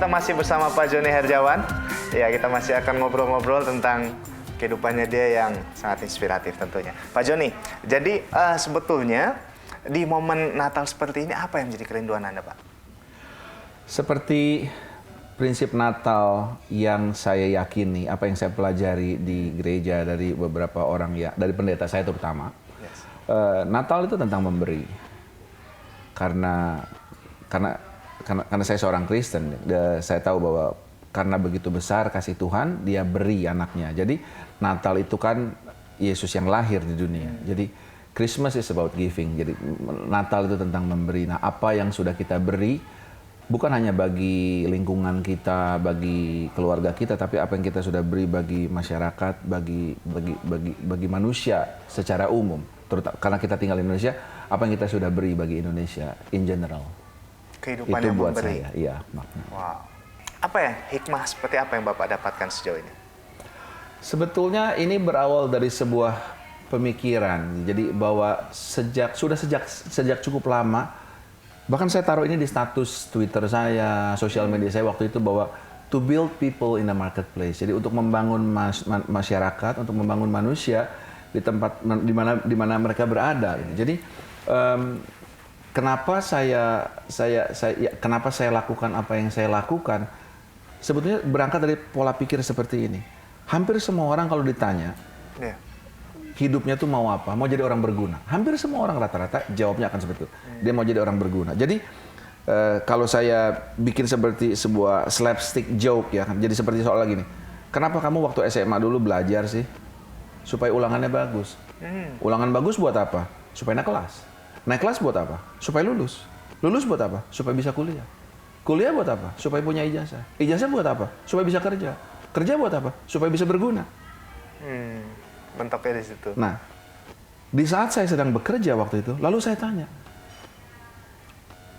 kita masih bersama Pak Joni Herjawan. Ya, kita masih akan ngobrol-ngobrol tentang kehidupannya dia yang sangat inspiratif tentunya. Pak Joni, jadi sebetulnya di momen Natal seperti ini apa yang menjadi kerinduan Anda, Pak? Seperti prinsip Natal yang saya yakini, apa yang saya pelajari di gereja dari beberapa orang ya, dari pendeta saya terutama, Natal itu tentang memberi. Karena saya seorang Kristen, saya tahu bahwa karena begitu besar kasih Tuhan, Dia beri anaknya. Jadi Natal itu kan Yesus yang lahir di dunia. Jadi Christmas is about giving. Jadi Natal itu tentang memberi. Nah, apa yang sudah kita beri bukan hanya bagi lingkungan kita, bagi keluarga kita, tapi apa yang kita sudah beri bagi masyarakat, bagi manusia secara umum. Terutama karena kita tinggal di Indonesia, apa yang kita sudah beri bagi Indonesia in general. Kehidupan itu yang buat memberi. saya, iya makna. Wow. Apa ya hikmah seperti apa yang Bapak dapatkan sejauh ini? Sebetulnya ini berawal dari sebuah pemikiran. Jadi bahwa sejak cukup lama, bahkan saya taruh ini di status Twitter saya, sosial media saya waktu itu, bahwa to build people in the marketplace. Jadi untuk membangun masyarakat, untuk membangun manusia di tempat di mana mereka berada. Jadi kenapa saya lakukan apa yang saya lakukan? Sebetulnya berangkat dari pola pikir seperti ini. Hampir semua orang kalau ditanya, hidupnya tuh mau apa? Mau jadi orang berguna. Hampir semua orang rata-rata jawabnya akan seperti itu. Dia mau jadi orang berguna. Jadi kalau saya bikin seperti sebuah slapstick joke ya, jadi seperti soal lagi nih. Kenapa kamu waktu SMA dulu belajar sih? Supaya ulangannya bagus. Ulangan bagus buat apa? Supaya naik kelas. Naik kelas buat apa? Supaya lulus. Lulus buat apa? Supaya bisa kuliah. Kuliah buat apa? Supaya punya ijazah. Ijazah buat apa? Supaya bisa kerja. Kerja buat apa? Supaya bisa berguna. Mentoknya di situ. Nah, di saat saya sedang bekerja waktu itu, lalu saya tanya,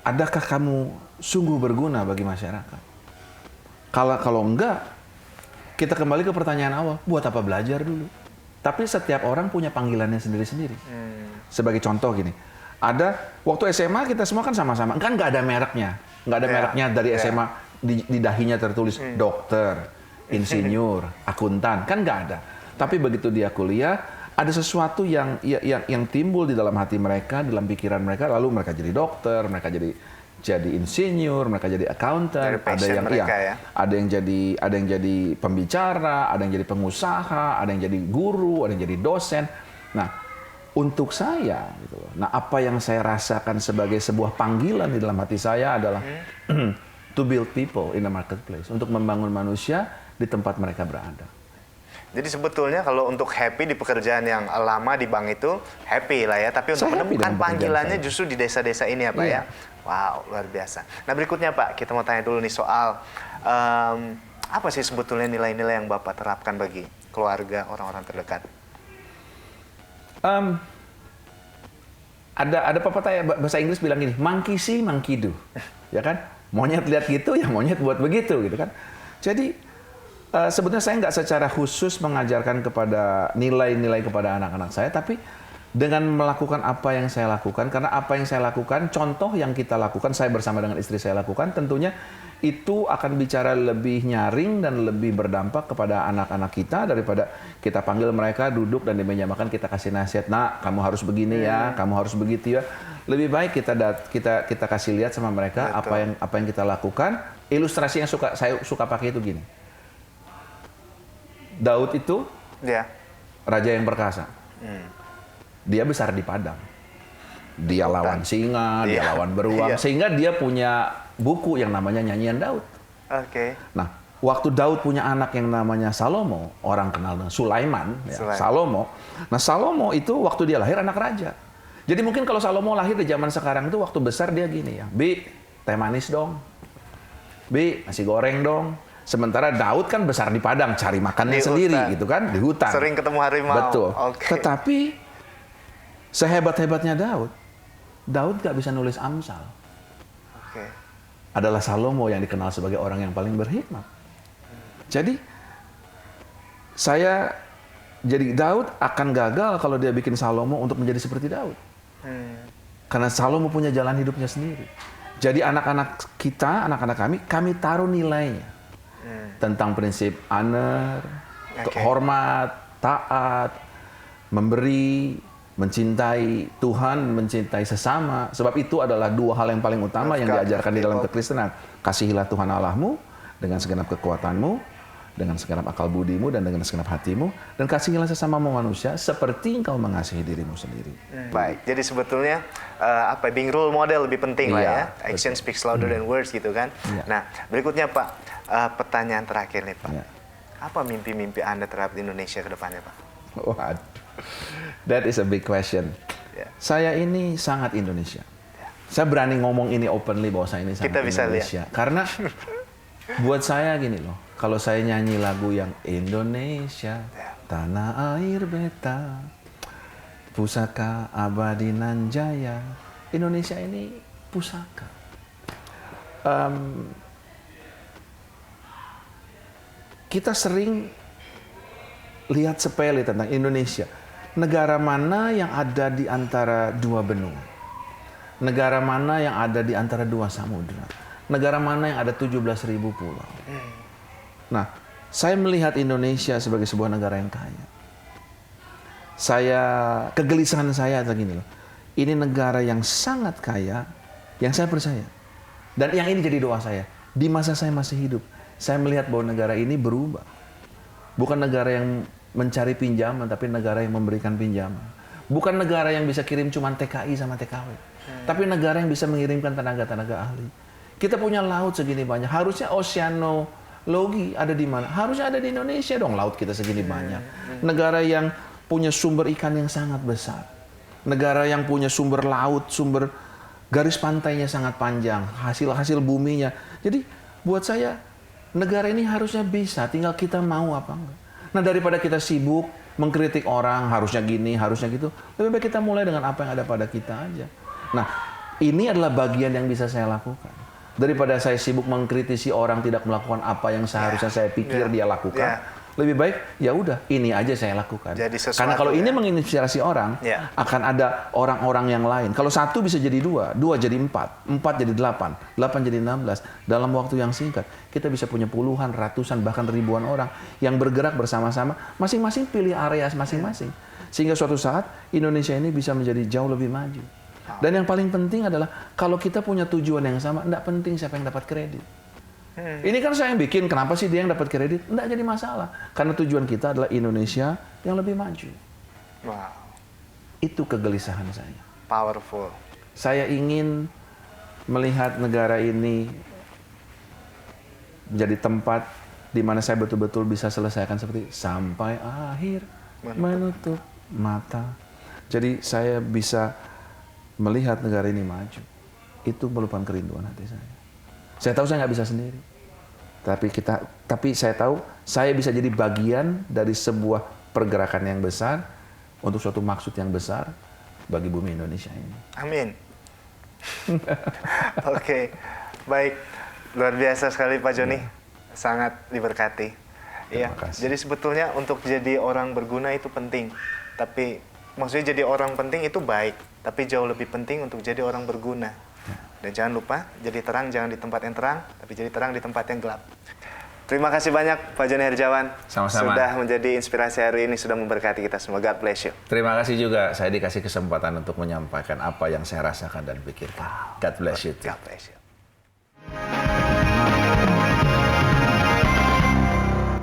adakah kamu sungguh berguna bagi masyarakat? Kalau enggak, kita kembali ke pertanyaan awal, buat apa belajar dulu? Tapi setiap orang punya panggilannya sendiri-sendiri. Sebagai contoh gini, waktu SMA kita semua kan sama-sama, kan nggak ada mereknya. Nggak ada mereknya dari SMA, di dahinya tertulis dokter, insinyur, akuntan, kan nggak ada. Tapi begitu dia kuliah, ada sesuatu yang timbul di dalam hati mereka, dalam pikiran mereka, lalu mereka jadi dokter, mereka jadi insinyur, mereka jadi accountant, ada yang jadi pembicara, ada yang jadi pengusaha, ada yang jadi guru, ada yang jadi dosen. Nah, untuk saya, gitu loh. Nah, apa yang saya rasakan sebagai sebuah panggilan di dalam hati saya adalah to build people in the marketplace, untuk membangun manusia di tempat mereka berada. Jadi sebetulnya kalau untuk happy di pekerjaan yang lama di bank itu happy lah ya, tapi untuk menemukan panggilannya justru di desa-desa ini ya Pak ya. Wow, luar biasa. Nah berikutnya Pak, kita mau tanya dulu nih soal apa sih sebetulnya nilai-nilai yang Bapak terapkan bagi keluarga, orang-orang terdekat? Ada pepatah bahasa Inggris bilang gini, monkey see, monkey do. Ya kan? Monyet lihat gitu, ya monyet buat begitu gitu kan. Jadi sebetulnya saya nggak secara khusus mengajarkan kepada nilai-nilai kepada anak-anak saya, tapi dengan melakukan apa yang saya lakukan, karena apa yang saya lakukan, contoh yang kita lakukan, saya bersama dengan istri saya lakukan, tentunya itu akan bicara lebih nyaring dan lebih berdampak kepada anak-anak kita daripada kita panggil mereka duduk dan di meja makan kita kasih nasihat, nak kamu harus begini ya, kamu harus begitu ya. Lebih baik kita kasih lihat sama mereka apa yang kita lakukan. Ilustrasi yang saya suka pakai itu gini. Daud itu raja yang perkasa. Dia besar di padang. Dia lawan singa, dia lawan beruang, sehingga dia punya buku yang namanya Nyanyian Daud. Nah, waktu Daud punya anak yang namanya Salomo, orang kenal dengan Sulaiman, Salomo. Nah, Salomo itu waktu dia lahir anak raja. Jadi mungkin kalau Salomo lahir di zaman sekarang itu waktu besar dia gini ya, Bi, teh manis dong. Bi, nasi goreng dong. Sementara Daud kan besar di padang, cari makannya sendiri gitu kan, di hutan. Sering ketemu harimau. Betul. Tetapi sehebat-hebatnya Daud gak bisa nulis Amsal. Adalah Salomo yang dikenal sebagai orang yang paling berhikmat. Jadi Daud akan gagal kalau dia bikin Salomo untuk menjadi seperti Daud. Karena Salomo punya jalan hidupnya sendiri. Jadi anak-anak kita, anak-anak kami taruh nilainya tentang prinsip honor, hormat, taat, memberi, mencintai Tuhan, mencintai sesama. Sebab itu adalah dua hal yang paling utama yang diajarkan di dalam kekristenan. Kasihilah Tuhan Allahmu dengan segenap kekuatanmu, dengan segenap akal budimu, dan dengan segenap hatimu. Dan kasihilah sesamamu manusia seperti engkau mengasihi dirimu sendiri. Baik, jadi sebetulnya being role model lebih penting lah ya. Action speaks louder than words gitu kan. Nah, berikutnya Pak, pertanyaan terakhir nih Pak. Apa mimpi-mimpi Anda terhadap Indonesia ke depannya Pak? Waduh, that is a big question. Saya ini sangat Indonesia. Saya berani ngomong ini openly bahwa saya ini sangat Kita bisa Indonesia. Karena buat saya gini loh, kalau saya nyanyi lagu yang Indonesia, tanah air beta, pusaka abadi nan jaya. Indonesia ini pusaka. Kita sering lihat sepele tentang Indonesia. Negara mana yang ada di antara dua benua? Negara mana yang ada di antara dua samudera? Negara mana yang ada 17.000 pulau? Nah, saya melihat Indonesia sebagai sebuah negara yang kaya. Kegelisahan saya adalah gini loh. Ini negara yang sangat kaya, yang saya percaya. Dan yang ini jadi doa saya. Di masa saya masih hidup, saya melihat bahwa negara ini berubah. Bukan negara yang mencari pinjaman, tapi negara yang memberikan pinjaman. Bukan negara yang bisa kirim cuma TKI sama TKW. Tapi negara yang bisa mengirimkan tenaga-tenaga ahli. Kita punya laut segini banyak. Harusnya oceanologi ada di mana? Harusnya ada di Indonesia dong, laut kita segini banyak. Negara yang punya sumber ikan yang sangat besar. Negara yang punya sumber laut, sumber garis pantainya sangat panjang. Hasil buminya. Jadi buat saya, negara ini harusnya bisa, tinggal kita mau apa enggak. Nah, daripada kita sibuk mengkritik orang, harusnya gini, harusnya gitu, lebih baik kita mulai dengan apa yang ada pada kita aja. Nah, ini adalah bagian yang bisa saya lakukan. Daripada saya sibuk mengkritisi orang tidak melakukan apa yang seharusnya saya pikir dia lakukan, lebih baik ya udah ini aja saya lakukan. Karena kalau ini menginspirasi orang, akan ada orang-orang yang lain. Kalau satu bisa jadi dua jadi empat jadi 8 jadi 16. Dalam waktu yang singkat, kita bisa punya puluhan, ratusan, bahkan ribuan orang yang bergerak bersama-sama, masing-masing pilih area masing-masing. Sehingga suatu saat Indonesia ini bisa menjadi jauh lebih maju. Dan yang paling penting adalah kalau kita punya tujuan yang sama, enggak penting siapa yang dapat kredit. Ini kan saya yang bikin, kenapa sih dia yang dapat kredit? Enggak jadi masalah. Karena tujuan kita adalah Indonesia yang lebih maju. Wow. Itu kegelisahan saya. Powerful. Saya ingin melihat negara ini menjadi tempat di mana saya betul-betul bisa selesaikan seperti sampai akhir menutup mata. Jadi saya bisa melihat negara ini maju. Itu merupakan kerinduan hati saya. Saya tahu saya nggak bisa sendiri. Tapi saya tahu saya bisa jadi bagian dari sebuah pergerakan yang besar untuk suatu maksud yang besar bagi bumi Indonesia ini. Amin. Oke, baik. Luar biasa sekali Pak Joni. Sangat diberkati. Iya. Jadi sebetulnya untuk jadi orang berguna itu penting. Tapi maksudnya jadi orang penting itu baik. Tapi jauh lebih penting untuk jadi orang berguna. Dan jangan lupa, jadi terang jangan di tempat yang terang, tapi jadi terang di tempat yang gelap. Terima kasih banyak Pak Joni Herjawan. Sama-sama. Sudah menjadi inspirasi hari ini, sudah memberkati kita semua. God bless you. Terima kasih juga, saya dikasih kesempatan untuk menyampaikan apa yang saya rasakan dan pikirkan. God bless you. God bless you.